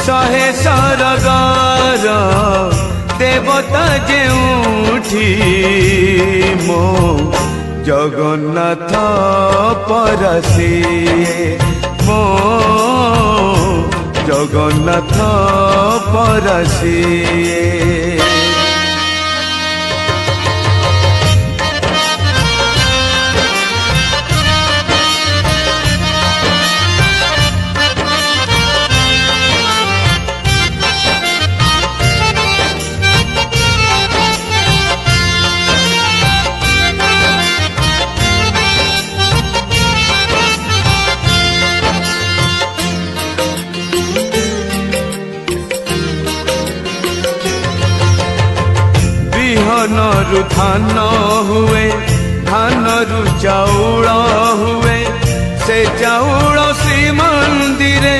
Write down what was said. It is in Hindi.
शहे सरगार देवता जेउठी मो जगन्नाथ परसिए मो जगन्नाथ परसिए। बिहनरु धान हुए धानरु चाउल हुए से चाउल श्रीमंदिरे